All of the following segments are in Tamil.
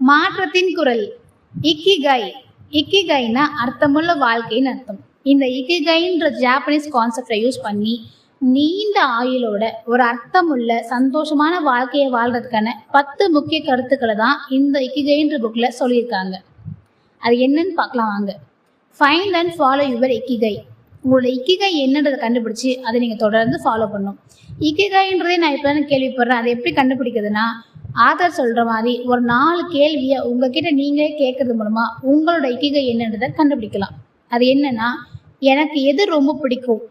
மாற்றத்தின் குரல். இக்கிகை. இக்கிகைனா அர்த்தமுள்ள வாழ்க்கைன்னு அர்த்தம். இந்த இக்கிகைன்ற ஜாப்பனீஸ் கான்செப்டை யூஸ் பண்ணி நீண்ட ஆயுளோட ஒரு அர்த்தமுள்ள சந்தோஷமான வாழ்க்கையை வாழ்றதுக்கான 10 முக்கிய கருத்துக்களை தான் இந்த இக்கிகைன்ற புக்ல சொல்லியிருக்காங்க. அது என்னன்னு பார்க்கலாம் வாங்க. Find and follow your இக்கிகை. உங்களோட இக்கிகை என்னன்றதை கண்டுபிடிச்சி அதை நீங்கள் தொடர்ந்து ஃபாலோ பண்ணணும். இக்கிகைன்றதே நான் இப்போ தான் கேள்விப்படுறேன். அதை எப்படி கண்டுபிடிக்கிறதுனா, ஆதர் சொல்கிற மாதிரி ஒரு 4 கேள்வியை உங்ககிட்ட நீங்களே கேட்கறது மூலமாக உங்களோட இக்கிகை என்னன்றதை கண்டுபிடிக்கலாம். அது என்னன்னா, எனக்கு எது ரொம்ப பிடிக்கும்,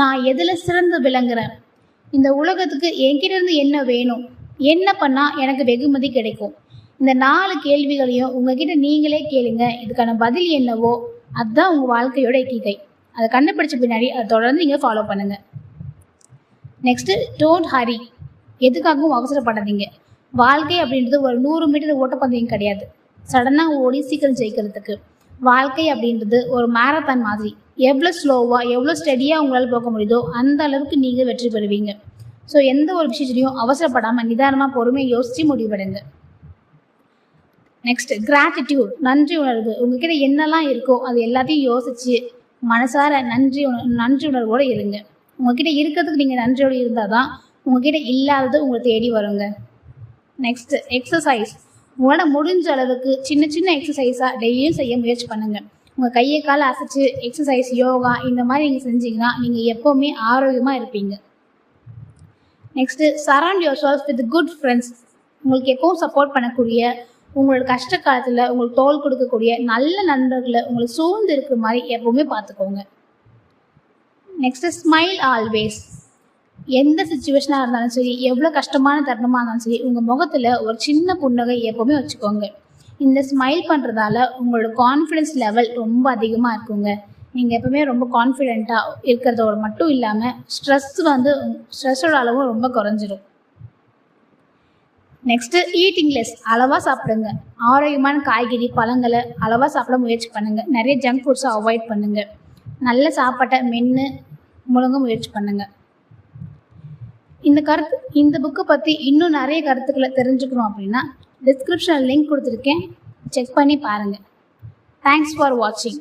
நான் எதில் சிறந்து விளங்குறேன், இந்த உலகத்துக்கு என்கிட்ட இருந்து என்ன வேணும், என்ன பண்ணால் எனக்கு வெகுமதி கிடைக்கும். இந்த 4 கேள்விகளையும் உங்ககிட்ட நீங்களே கேளுங்க. இதுக்கான பதில் என்னவோ அதுதான் உங்கள் வாழ்க்கையோட இக்கிகை. அதை கண்டுபிடிச்ச பின்னாடி அதை தொடர்ந்து நீங்கள் ஃபாலோ பண்ணுங்கள். Next, don't Hari. எதுக்காகவும் அவசரப்படாதீங்க. வாழ்க்கை அப்படின்றது ஒரு 100 மீட்டர் ஓட்டப்பந்தயம் கிடையாது, சடனாக ஓடி சீக்கிரம் ஜெயிக்கிறதுக்கு. வாழ்க்கை அப்படின்றது ஒரு மேரத்தான் மாதிரி. எவ்வளோ ஸ்லோவாக எவ்வளோ ஸ்டெடியாக உங்களால் போக முடியுதோ அந்த அளவுக்கு நீங்கள் வெற்றி பெறுவீங்க. ஸோ எந்த ஒரு விஷயத்துலையும் அவசரப்படாமல் நிதானமாக பொறுமையை யோசித்து முடிவெடுங்க. Next, gratitude. நன்றி உணர்வு. உங்ககிட்ட என்னெல்லாம் இருக்கோ அது எல்லாத்தையும் யோசித்து மனசார நன்றி உணர்வோடு இருங்க. உங்ககிட்ட இருக்கிறதுக்கு நீங்கள் நன்றியோடு இருந்தால் தான் உங்ககிட்ட இல்லாதது உங்களை தேடி வருங்க. Next, exercise. உங்களால் முடிஞ்ச அளவுக்கு சின்ன சின்ன எக்ஸசைஸாக டெய்லியும் செய்ய முயற்சி பண்ணுங்கள். உங்கள் கையை காலை அசைச்சு எக்ஸசைஸ், யோகா இந்த மாதிரி நீங்கள் செஞ்சீங்கன்னா நீங்கள் எப்போவுமே ஆரோக்கியமாக இருப்பீங்க. Next, surround your self with good friends. உங்களுக்கு எப்பவும் சப்போர்ட் பண்ணக்கூடிய, உங்களோட கஷ்ட காலத்தில் உங்களுக்கு தோள் கொடுக்கக்கூடிய நல்ல நண்பர்களை உங்களுக்கு சூழ்ந்து இருக்கிற மாதிரி எப்போவுமே பார்த்துக்கோங்க. Next, smile always. எந்த சுச்சுவேஷனாக இருந்தாலும் சரி, எவ்வளோ கஷ்டமான தருணமாக இருந்தாலும் சரி, உங்கள் முகத்தில் ஒரு சின்ன புன்னகை எப்போவுமே வச்சுக்கோங்க. இந்த ஸ்மைல் பண்ணுறதால உங்களோட கான்ஃபிடென்ஸ் லெவல் ரொம்ப அதிகமாக இருக்குங்க. நீங்கள் எப்போவுமே ரொம்ப கான்ஃபிடெண்ட்டாக இருக்கிறதோட மட்டும் இல்லாமல் ஸ்ட்ரெஸ்ஸோட அளவும் ரொம்ப குறைஞ்சிரும். Next, eating less. அளவாக சாப்பிடுங்க. ஆரோக்கியமான காய்கறி, பழங்களை அளவாக சாப்பிட முயற்சி பண்ணுங்கள். நிறைய ஜங்க் ஃபுட்ஸை அவாய்ட் பண்ணுங்கள். நல்ல சாப்பாட்டை மென்று முழுங்க முயற்சி பண்ணுங்கள். இந்த புக்கை பற்றி இன்னும் நிறைய கருத்துக்களை தெரிஞ்சுக்கணும் அப்படின்னா டிஸ்கிரிப்ஷனில் லிங்க் கொடுத்துருக்கேன், செக் பண்ணி பாருங்கள். தேங்க்ஸ் ஃபார் வாட்சிங்.